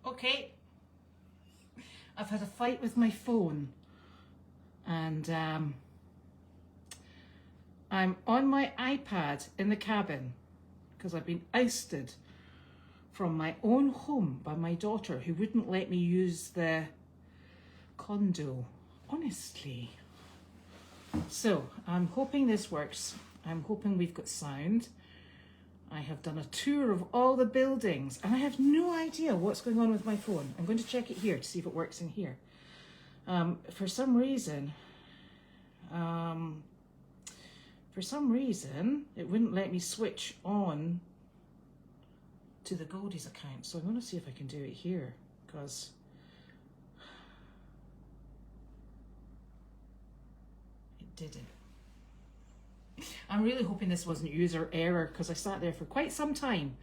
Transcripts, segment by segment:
Okay, I've had a fight with my phone, and I'm on my iPad in the cabin because I've been ousted from my own home by my daughter, who wouldn't let me use the condo. Honestly. So I'm hoping this works. I'm hoping we've got sound. I have done a tour of all the buildings and I have no idea what's going on with my phone. I'm going to check it here to see if it works in here. For some reason, it wouldn't let me switch on to the Goldy's account. So I'm going to see if I can do it here, because it didn't. I'm really hoping this wasn't user error, because I sat there for quite some time.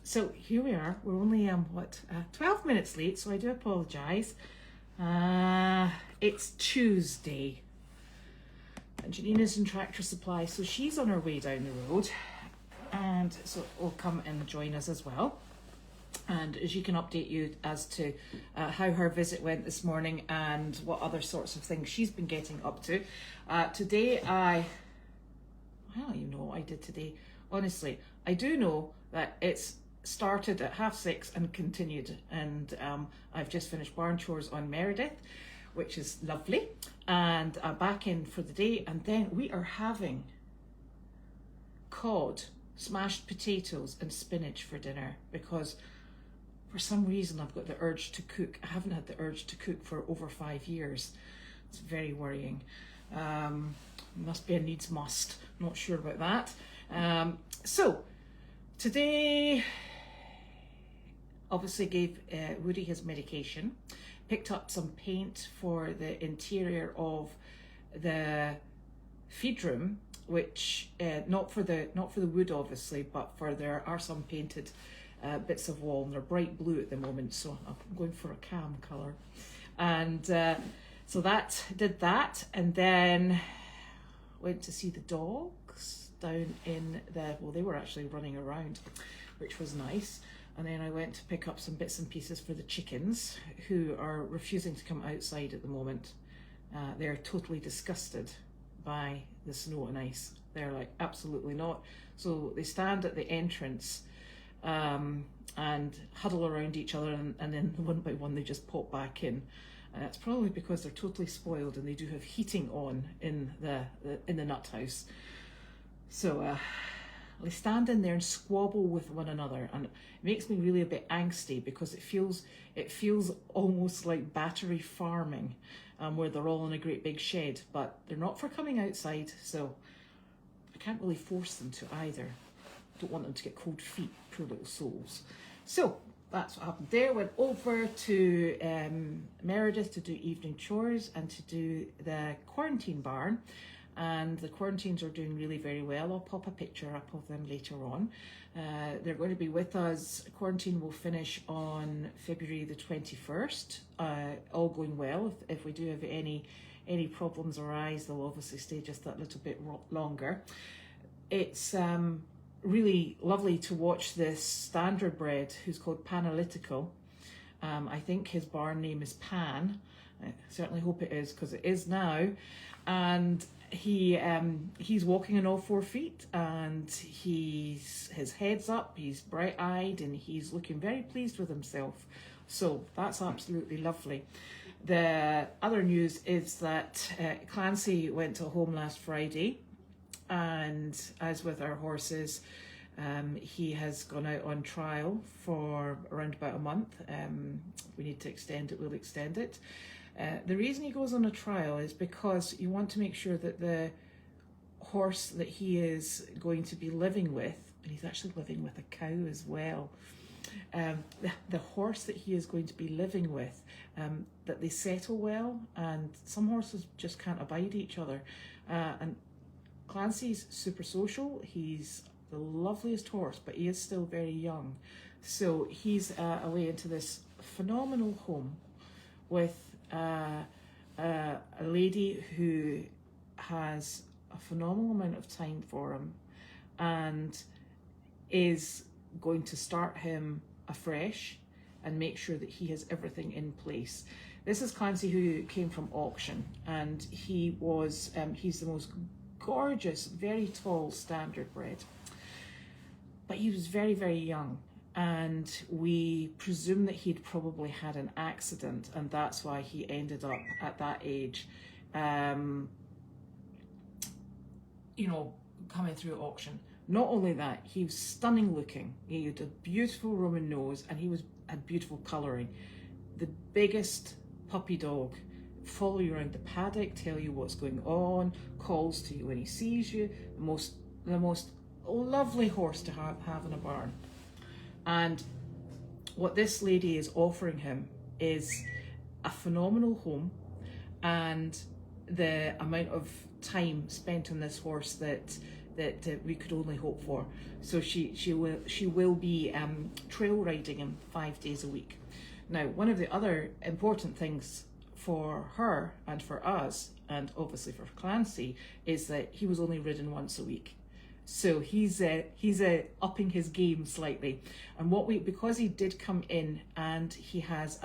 So here we are. We're only 12 minutes late, so I do apologise. It's Tuesday. And Janine is in Tractor Supply, so she's on her way down the road, and so will come and join us as well. And she can update you as to how her visit went this morning and what other sorts of things she's been getting up to. Today I don't even know what I did today. Honestly, I do know that it's started at 6:30 and continued, and I've just finished barn chores on Meredith, which is lovely, and I'm back in for the day. And then we are having cod, smashed potatoes and spinach for dinner, because for some reason I've got the urge to cook. I haven't had the urge to cook for over 5 years. It's very worrying. Must be a needs must. Not sure about that. So today, obviously gave Woody his medication, picked up some paint for the interior of the feed room, which not for the wood obviously, but there are some painted bits of wall, and they're bright blue at the moment, so I'm going for a cam colour. And so did that, and then went to see the dogs down in they were actually running around, which was nice. And then I went to pick up some bits and pieces for the chickens, who are refusing to come outside at the moment. They're totally disgusted by the snow and ice. They're like, absolutely not. So they stand at the entrance and huddle around each other, and then one by one they just pop back in. It's probably because they're totally spoiled and they do have heating on in the nut house. So they stand in there and squabble with one another, and it makes me really a bit angsty, because it feels almost like battery farming, where they're all in a great big shed, but they're not for coming outside, so I can't really force them to either. Don't want them to get cold feet, poor little souls. So that's what happened there. Went over to Meredith to do evening chores and to do the quarantine barn. And the quarantines are doing really very well. I'll pop a picture up of them later on. They're going to be with us. Quarantine will finish on February the 21st. All going well. If we do have any problems arise, they'll obviously stay just that little bit longer. It's really lovely to watch this standardbred, who's called Panalytical. I think his barn name is Pan. I certainly hope it is, because it is now. And he's walking on all 4 feet, and his head's up, he's bright-eyed, and he's looking very pleased with himself. So that's absolutely lovely. The other news is that Clancy went to home last Friday, and as with our horses, he has gone out on trial for around about a month. We need to extend it, we'll extend it. The reason he goes on a trial is because you want to make sure that the horse that he is going to be living with, and he's actually living with a cow as well, the horse that he is going to be living with, that they settle well, and some horses just can't abide each other. And Clancy's super social. He's the loveliest horse, but he is still very young. So he's away into this phenomenal home with a lady who has a phenomenal amount of time for him and is going to start him afresh. and make sure that he has everything in place. This is Clancy, who came from auction, and he was he's the most gorgeous, very tall standard bred, but he was very, very young, and we presume that he'd probably had an accident, and that's why he ended up at that age, you know, coming through auction. Not only that, he was stunning looking. He had a beautiful Roman nose, and he had beautiful colouring. The biggest puppy dog, follow you around the paddock, tell you what's going on, calls to you when he sees you. The most lovely horse to have in a barn. And what this lady is offering him is a phenomenal home, and the amount of time spent on this horse that we could only hope for. So she will be trail riding him 5 days a week. Now, one of the other important things for her and for us, and obviously for Clancy, is that he was only ridden once a week. So he's upping his game slightly. And because he did come in and he has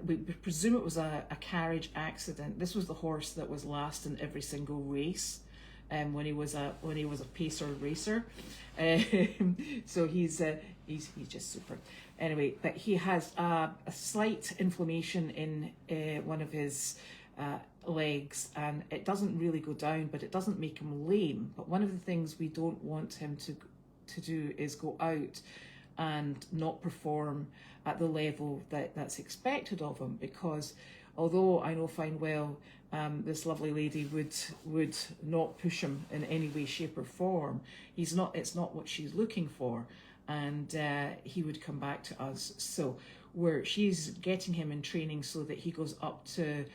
we presume it was a carriage accident. This was the horse that was last in every single race, when he was a pacer racer. So he's just super. Anyway, but he has a slight inflammation in one of his legs, and it doesn't really go down, but it doesn't make him lame. But one of the things we don't want him to do is go out and not perform at the level that's expected of him, because although I know fine well this lovely lady would not push him in any way, shape or form, it's not what she's looking for, and he would come back to us. So she's getting him in training so that he goes up to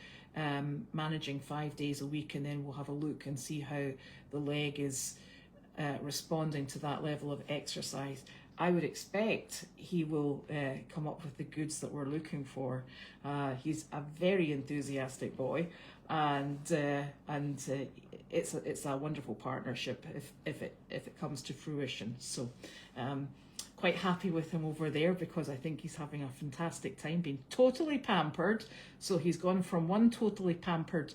managing 5 days a week, and then we'll have a look and see how the leg is responding to that level of exercise. I would expect he will come up with the goods that we're looking for. He's a very enthusiastic boy, and it's a wonderful partnership if it comes to fruition. So quite happy with him over there, because I think he's having a fantastic time, being totally pampered. So he's gone from one totally pampered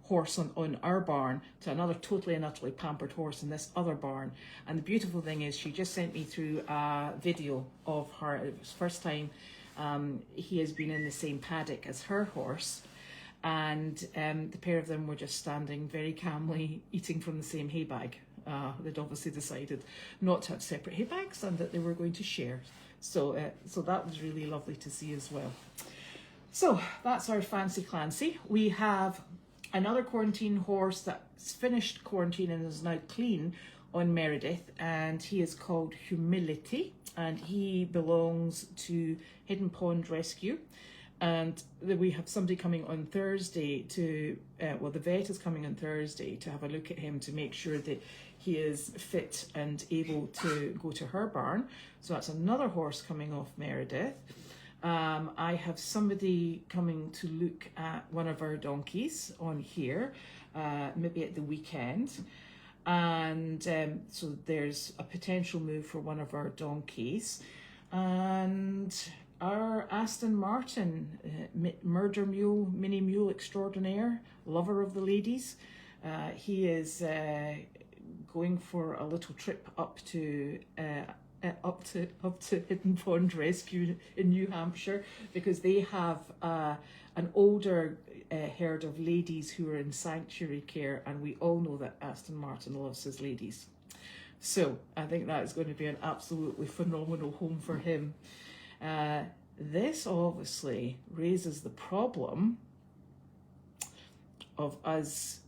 horse on our barn to another totally and utterly pampered horse in this other barn. And the beautiful thing is, she just sent me through a video of her. It was the first time he has been in the same paddock as her horse, and the pair of them were just standing very calmly eating from the same hay bag. They'd obviously decided not to have separate hay bags and that they were going to share. So that was really lovely to see as well. So that's our fancy Clancy. We have another quarantine horse that's finished quarantine and is now clean on Meredith, and he is called Humility, and he belongs to Hidden Pond Rescue. And we have somebody coming on Thursday the vet is coming on Thursday to have a look at him to make sure that he is fit and able to go to her barn. So that's another horse coming off Meredith. I have somebody coming to look at one of our donkeys on here, maybe at the weekend. And so there's a potential move for one of our donkeys. And our Aston Martin, murder mule, mini mule extraordinaire, lover of the ladies. He is going for a little trip up to Hidden Pond Rescue in New Hampshire, because they have an older herd of ladies who are in sanctuary care, and we all know that Aston Martin loves his ladies. So I think that is going to be an absolutely phenomenal home for him. This obviously raises the problem of us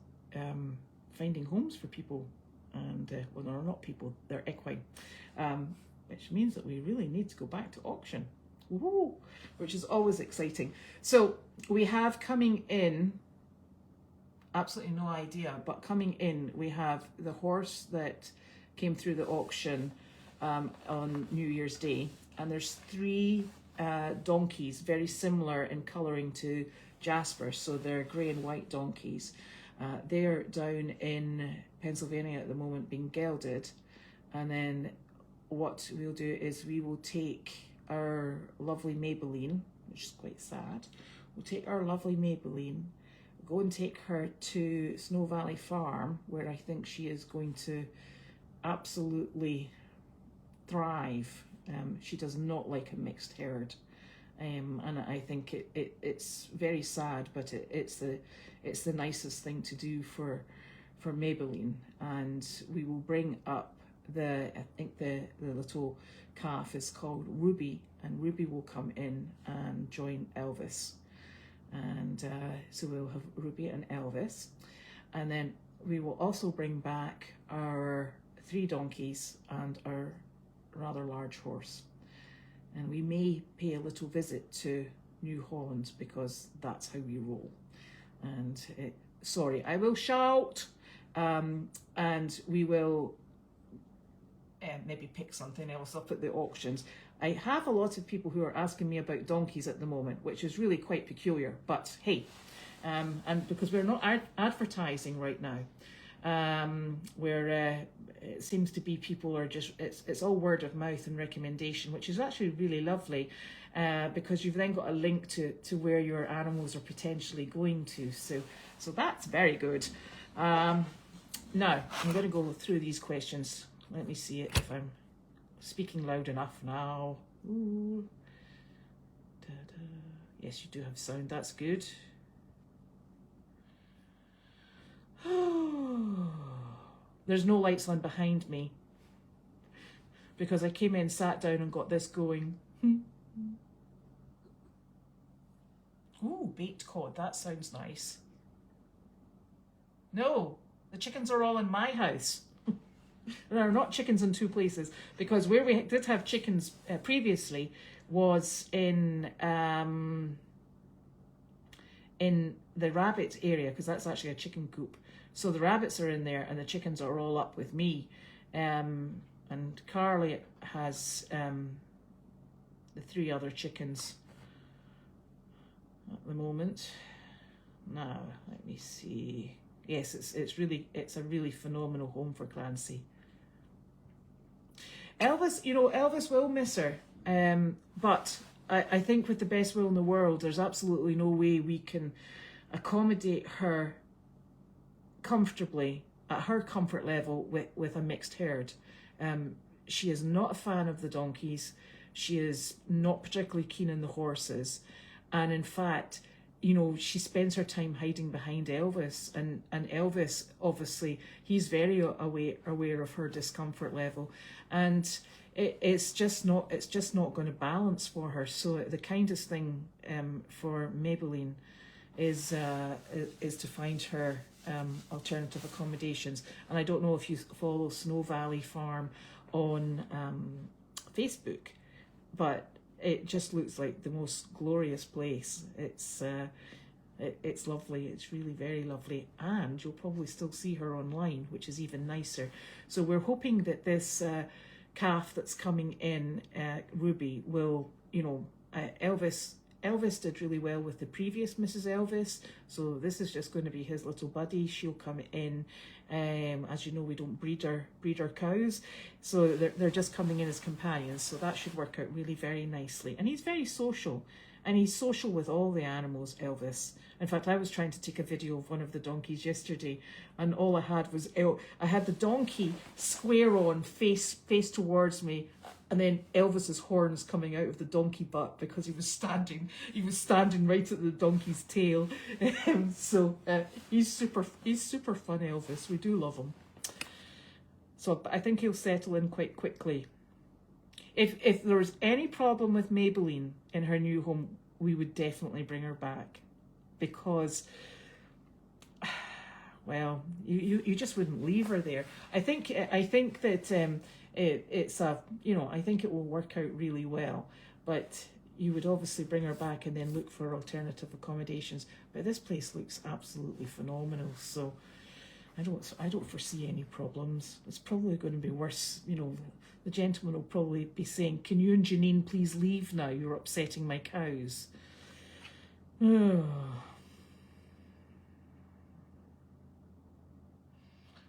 finding homes for people, and well, they're not people, they're equine, which means that we really need to go back to auction. Woo, which is always exciting. So we have coming in, absolutely no idea, but coming in we have the horse that came through the auction on New Year's Day, and there's 3 donkeys very similar in colouring to Jasper, so they're grey and white donkeys. They're down in Pennsylvania at the moment being gelded, and then what we'll do is we will take our lovely Maybelline, which is quite sad. We'll take our lovely Maybelline, go and take her to Snow Valley Farm, where I think she is going to absolutely thrive. She does not like a mixed herd, and I think it's very sad, but it's the nicest thing to do for Maybelline. And we will bring up I think the little calf is called Ruby, and Ruby will come in and join Elvis. And so we'll have Ruby and Elvis. And then we will also bring back our 3 donkeys and our rather large horse. And we may pay a little visit to New Holland, because that's how we roll. And sorry, I will shout. And we will maybe pick something else up at the auctions. I have a lot of people who are asking me about donkeys at the moment, which is really quite peculiar, but hey, and because we're not advertising right now, where it seems to be people are just, it's all word of mouth and recommendation, which is actually really lovely, because you've then got a link to where your animals are potentially going to, so that's very good. Now, I'm going to go through these questions. Let me see if I'm speaking loud enough now. Ooh. Da-da. Yes, you do have sound. That's good. There's no lights on behind me because I came in, sat down and got this going. Oh, baked cod. That sounds nice. No, the chickens are all in my house. There are not chickens in 2 places, because where we did have chickens previously was in the rabbit area, because that's actually a chicken coop. So the rabbits are in there and the chickens are all up with me. And Carly has the 3 other chickens at the moment. Now, let me see. Yes, it's a really phenomenal home for Clancy. Elvis, Elvis will miss her, but I think with the best will in the world, there's absolutely no way we can accommodate her comfortably at her comfort level with a mixed herd. She is not a fan of the donkeys. She is not particularly keen on the horses, and in fact, she spends her time hiding behind Elvis, and Elvis, obviously, he's very aware of her discomfort level, and it's just not going to balance for her. So the kindest thing for Maybelline is to find her alternative accommodations. And I don't know if you follow Snow Valley Farm on Facebook, but it just looks like the most glorious place. It's lovely. It's really very lovely, and you'll probably still see her online, which is even nicer. So we're hoping that this calf that's coming in, Ruby, will, Elvis did really well with the previous Mrs. Elvis, so this is just going to be his little buddy. She'll come in. As you know, we don't breed our cows, so they're just coming in as companions, so that should work out really very nicely. And he's very social, and he's social with all the animals, Elvis. In fact, I was trying to take a video of one of the donkeys yesterday, and all I had was I had the donkey square on, face towards me, and then Elvis's horns coming out of the donkey butt, because he was standing right at the donkey's tail. So he's super fun, Elvis. We do love him. So I think he'll settle in quite quickly. If there was any problem with Maybelline in her new home, we would definitely bring her back, because, well, you just wouldn't leave her there. I think that it's a, I think it will work out really well, but you would obviously bring her back and then look for alternative accommodations. But this place looks absolutely phenomenal, so I don't foresee any problems. It's probably going to be worse. The gentleman will probably be saying, "Can you and Janine please leave now? You're upsetting my cows."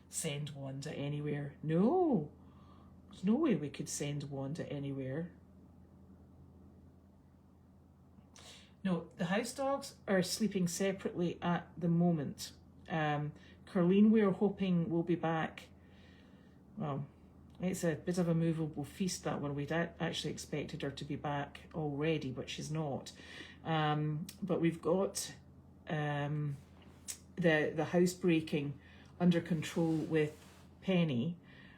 Send Wanda anywhere? No. There's no way we could send Wanda anywhere. No, the house dogs are sleeping separately at the moment. Carleen, we are hoping will be back. Well, it's a bit of a movable feast, that one. We'd actually expected her to be back already, but she's not. But we've got the housebreaking under control with Penny,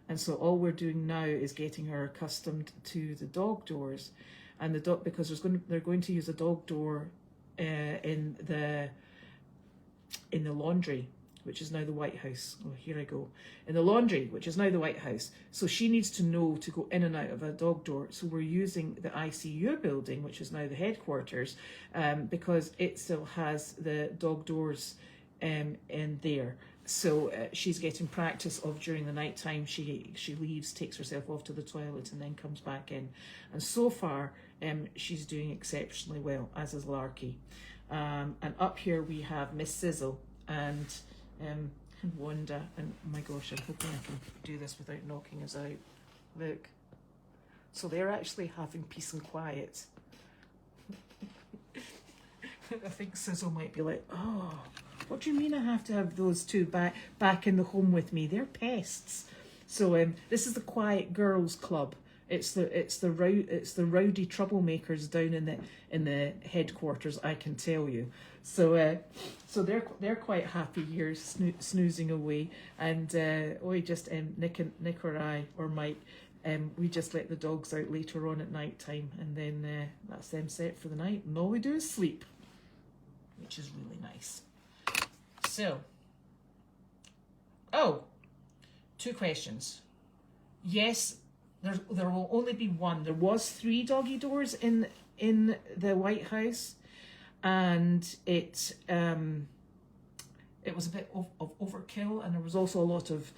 and so all we're doing now is getting her accustomed to the dog doors, and the dog, because they're going to use a dog door in the laundry, which is now the White House. Oh, here I go. In the laundry, which is now the White House. So she needs to know to go in and out of a dog door. So we're using the ICU building, which is now the headquarters, because it still has the dog doors in there. So she's getting practice of, during the night time, she leaves, takes herself off to the toilet and then comes back in. And so far, she's doing exceptionally well, as is Larky. And up here we have Miss Sizzle and Wanda, and oh my gosh, I'm hoping I can do this without knocking us out. Look. So they're actually having peace and quiet. I think Sizzle might be like, oh, what do you mean I have to have those two back in the home with me? They're pests. So this is the Quiet Girls Club. It's the rowdy troublemakers down in the headquarters, I can tell you. So they're quite happy here, snoozing away, and we just Nick or I or Mike, we just let the dogs out later on at night time, and then that's them set for the night, and all we do is sleep, which is really nice. So, two questions. Yes. There will only be one. There was 3 doggy doors in the White House, and it was a bit of overkill, and there was also a lot of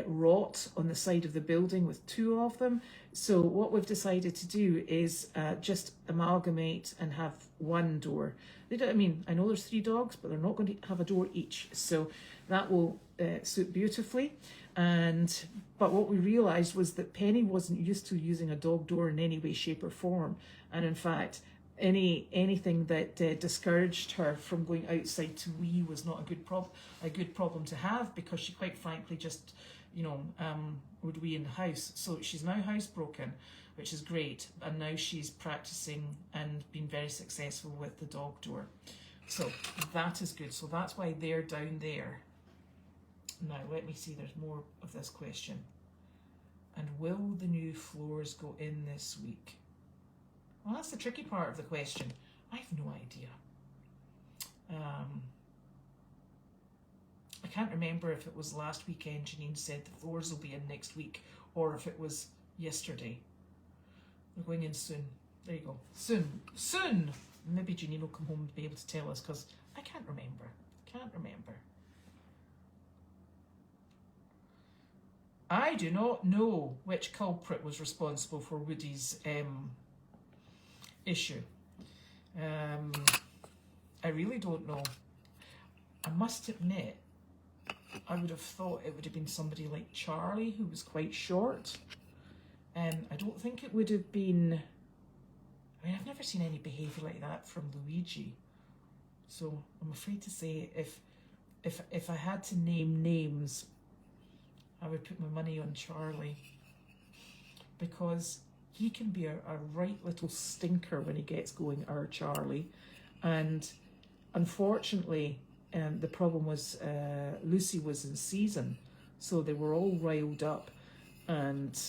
rot on the side of the building with 2 of them. So what we've decided to do is just amalgamate and have 1 door. They don't. I mean, I know there's 3 dogs, but they're not going to have a door each. So that will suit beautifully. But what we realised was that Penny wasn't used to using a dog door in any way, shape or form. And in fact, anything that discouraged her from going outside to wee was not a good problem to have, because she quite frankly just, would wee in the house. So she's now housebroken, which is great. And now she's practising and been very successful with the dog door. So that is good. So that's why they're down there. Now, let me see, there's more of this question. And will the new floors go in this week? Well, that's the tricky part of the question. I have no idea. I can't remember if it was last weekend Janine said the floors will be in next week, or if it was yesterday. They're going in soon. There you go. Soon! Maybe Janine will come home and be able to tell us, because I can't remember. I do not know which culprit was responsible for Woody's issue. I really don't know. I must admit, I would have thought it would have been somebody like Charlie, who was quite short. I don't think it would have been... I mean, I've never seen any behaviour like that from Luigi. So I'm afraid to say, if I had to name names, I would put my money on Charlie, because he can be a right little stinker when he gets going, our Charlie. And unfortunately, the problem was Lucy was in season, so they were all riled up, and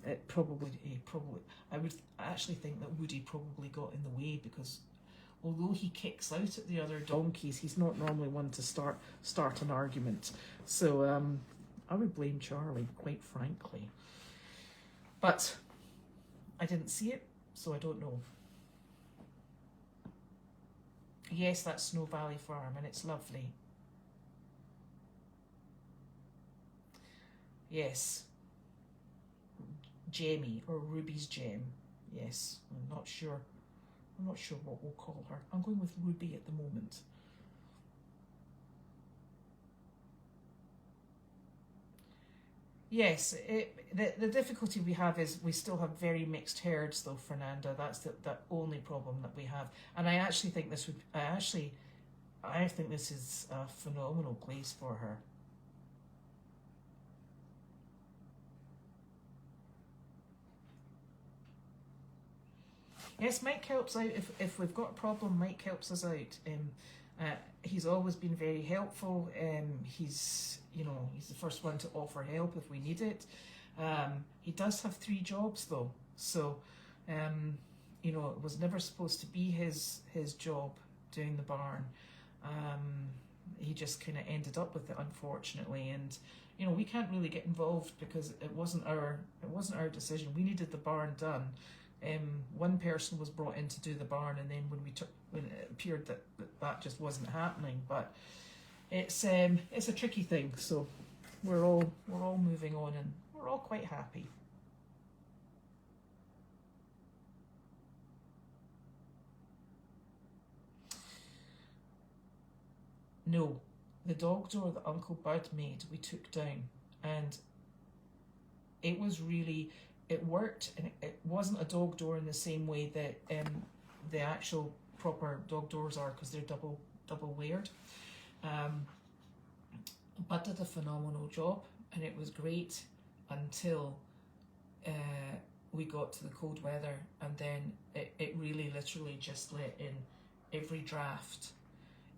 it probably, I would actually think that Woody probably got in the way, because although he kicks out at the other donkeys, he's not normally one to start an argument. So I would blame Charlie, quite frankly. But I didn't see it, so I don't know. Yes, that's Snow Valley Farm, and it's lovely. Yes. Jamie, or Ruby's Gem. Yes, I'm not sure what we'll call her. I'm going with Ruby at the moment. Yes, the difficulty we have is we still have very mixed herds, though, Fernanda. That's the only problem that we have. And I actually think this would, I think this is a phenomenal place for her. Yes, Mike helps out. If we've got a problem, Mike helps us out. He's always been very helpful. He's the first one to offer help if we need it. He does have 3 jobs though, so it was never supposed to be his job doing the barn. He just kind of ended up with it, unfortunately, and we can't really get involved because it wasn't our decision. We needed the barn done. One person was brought in to do the barn, and then when it appeared that just wasn't happening. But it's a tricky thing, so we're all moving on, and we're all quite happy. No, the dog door that Uncle Bud made, we took down, and it was really, it worked, and it wasn't a dog door in the same way that the actual proper dog doors are, because they're double layered. Bud did a phenomenal job, and it was great until we got to the cold weather, and then it really literally just let in every draft.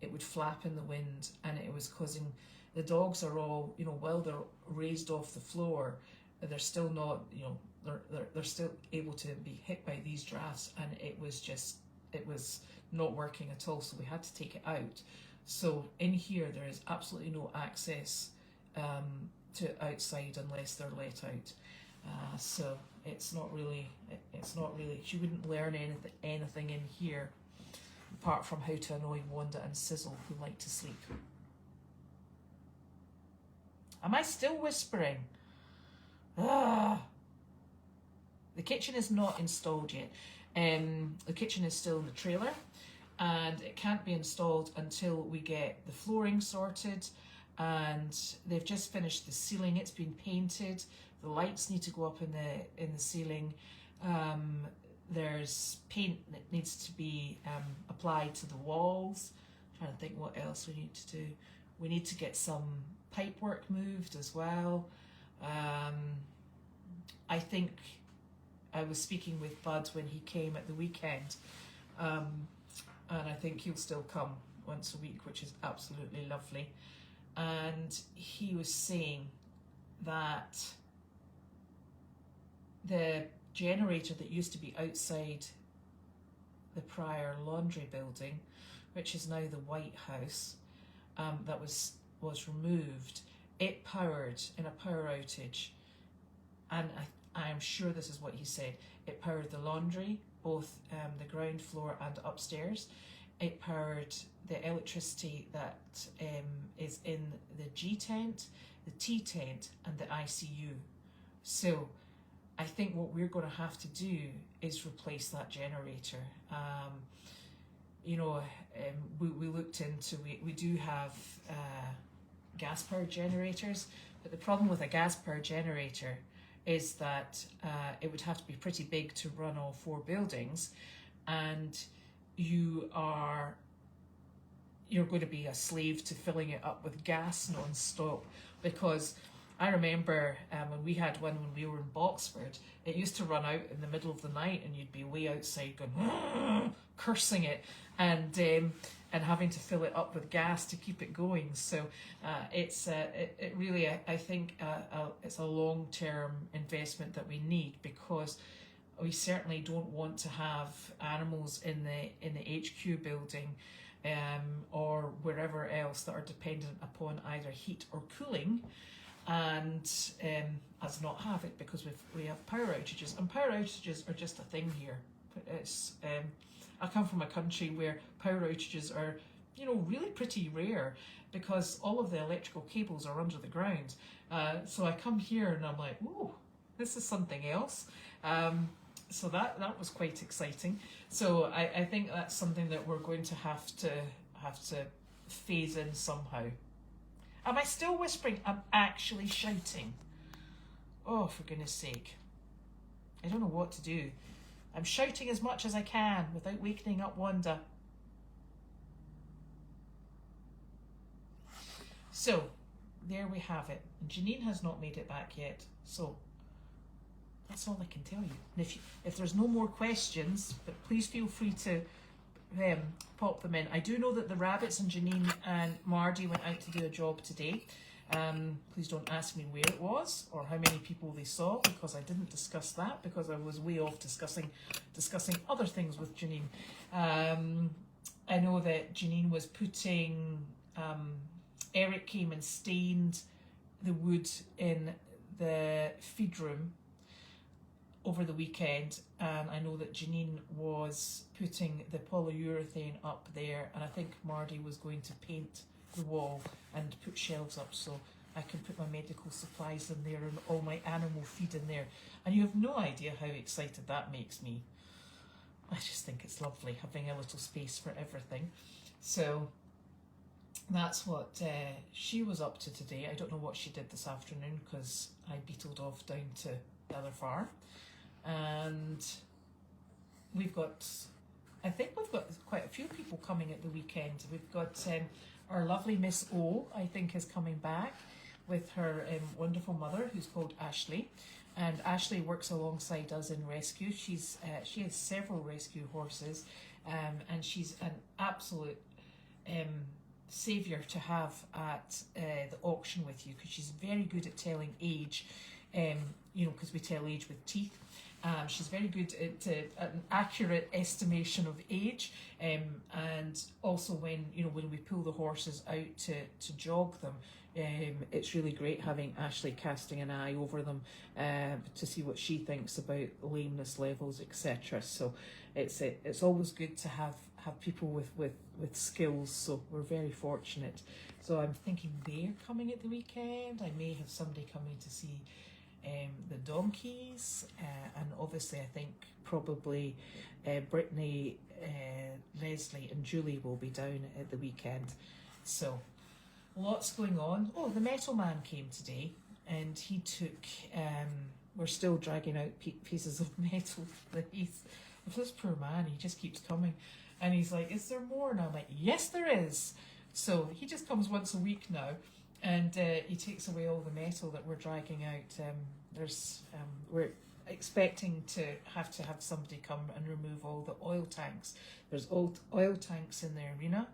It would flap in the wind, and it was causing, the dogs are all, while they're raised off the floor, they're still not, they're still able to be hit by these drafts, and it was not working at all, so we had to take it out. So in here there is absolutely no access to outside unless they're let out. So it's not really, she wouldn't learn anything in here apart from how to annoy Wanda and Sizzle, who like to sleep. Am I still whispering? The kitchen is not installed yet. The kitchen is still in the trailer, and it can't be installed until we get the flooring sorted, and they've just finished the ceiling. It's been painted. The lights need to go up in the ceiling. There's paint that needs to be applied to the walls. I'm trying to think what else we need to do. We need to get some pipe work moved as well. I think I was speaking with Bud when he came at the weekend, and I think he'll still come once a week, which is absolutely lovely. And he was saying that the generator that used to be outside the prior laundry building, which is now the White House, that was removed, it powered in a power outage, and I am sure this is what he said. It powered the laundry, both the ground floor and upstairs. It powered the electricity that is in the G tent, the T tent, and the ICU. So I think what we're going to have to do is replace that generator. We looked into, we do have gas powered generators, but the problem with a gas powered generator is that it would have to be pretty big to run all 4 buildings, and you're going to be a slave to filling it up with gas non-stop. Because I remember when we had one when we were in Boxford, it used to run out in the middle of the night, and you'd be way outside going cursing it, and having to fill it up with gas to keep it going. So it really, I think it's a long-term investment that we need, because we certainly don't want to have animals in the HQ building or wherever else that are dependent upon either heat or cooling, and us not have it, because we have power outages, and power outages are just a thing here. It's I come from a country where power outages are, really pretty rare, because all of the electrical cables are under the ground. So I come here and I'm like, oh, this is something else. So that was quite exciting. So I think that's something that we're going to have to phase in somehow. Am I still whispering? I'm actually shouting. Oh, for goodness sake. I don't know what to do. I'm shouting as much as I can without wakening up Wanda. So, there we have it. And Janine has not made it back yet. So, that's all I can tell you. And if there's no more questions, but please feel free to pop them in. I do know that the rabbits and Janine and Mardy went out to do a job today. Please don't ask me where it was or how many people they saw, because I didn't discuss that, because I was way off discussing other things with Janine. I know that Janine was putting, Eric came and stained the wood in the feed room over the weekend, and I know that Janine was putting the polyurethane up there, and I think Mardy was going to paint the wall and put shelves up so I can put my medical supplies in there and all my animal feed in there. And you have no idea how excited that makes me. I just think it's lovely having a little space for everything. So that's what she was up to today. I don't know what she did this afternoon because I beetled off down to the other farm. And I think we've got quite a few people coming at the weekend. We've got our lovely Miss O, I think, is coming back with her wonderful mother, who's called Ashley. And Ashley works alongside us in rescue. She has several rescue horses, and she's an absolute saviour to have at the auction with you, because she's very good at telling age, because we tell age with teeth. She's very good at an accurate estimation of age, and also when we pull the horses out to jog them, it's really great having Ashley casting an eye over them to see what she thinks about lameness levels, etc. So it's always good to have people with skills. So we're very fortunate. So I'm thinking they're coming at the weekend. I may have somebody coming to see the donkeys, and obviously I think probably Brittany, Leslie and Julie will be down at the weekend. So lots going on. Oh, the metal man came today, and he took we're still dragging out pieces of metal that this poor man, he just keeps coming, and he's like, is there more? And I'm like, yes there is. So he just comes once a week now, and he takes away all the metal that we're dragging out. We're expecting to have somebody come and remove all the oil tanks. There's oil tanks in the arena.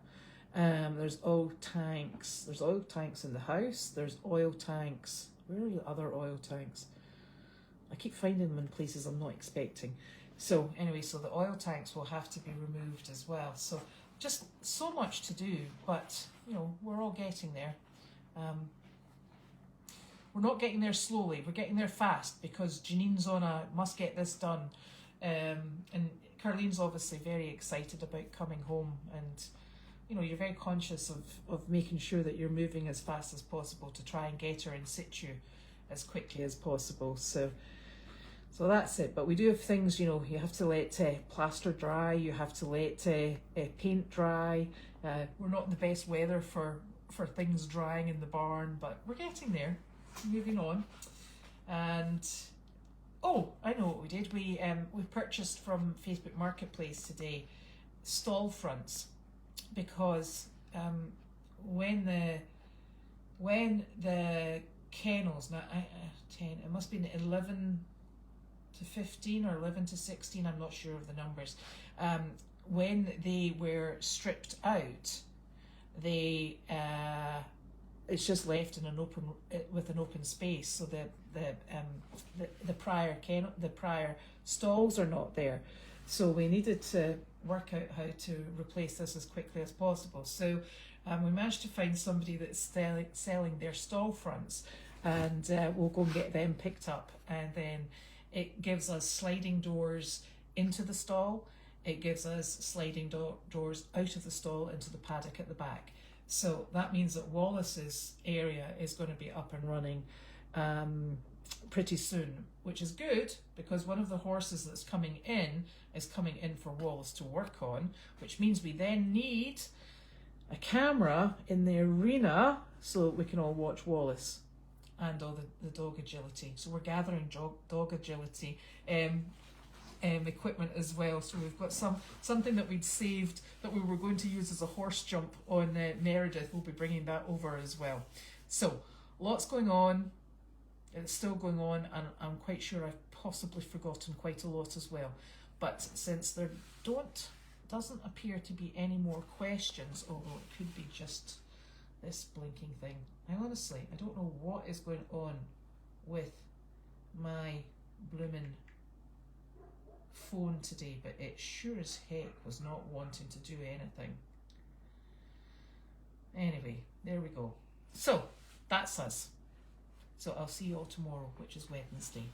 There's oil tanks. There's oil tanks in the house. There's oil tanks. Where are the other oil tanks? I keep finding them in places I'm not expecting. So anyway, so the oil tanks will have to be removed as well. So just so much to do, but we're all getting there. We're not getting there slowly, we're getting there fast, because Janine's on a must get this done, and Carlene's obviously very excited about coming home, and you're very conscious of making sure that you're moving as fast as possible to try and get her in situ as quickly as possible. So that's it. But we do have things, you have to let plaster dry, you have to let paint dry. We're not in the best weather for things drying in the barn, but we're getting there, moving on. And I know what we did. We purchased from Facebook Marketplace today stall fronts, because when the kennels, now 10, it must be 11 to 15 or 11 to 16, I'm not sure of the numbers, when they were stripped out, they it's just left in an open space, so the prior stalls are not there. So we needed to work out how to replace this as quickly as possible. So we managed to find somebody that's selling their stall fronts, and we'll go and get them picked up, and then it gives us sliding doors into the stall. It gives us sliding doors out of the stall into the paddock at the back. So that means that Wallace's area is going to be up and running pretty soon, which is good, because one of the horses that's coming in is coming in for Wallace to work on, which means we then need a camera in the arena so that we can all watch Wallace. and all the dog agility. So we're gathering dog agility equipment as well. So we've got something that we'd saved that we were going to use as a horse jump on Meredith. We'll be bringing that over as well. So lots going on. It's still going on, and I'm quite sure I've possibly forgotten quite a lot as well. But since there doesn't appear to be any more questions, although it could be just this blinking thing. I don't know what is going on with my blooming phone today, but it sure as heck was not wanting to do anything. Anyway, there we go. So that's us. So I'll see you all tomorrow, which is Wednesday.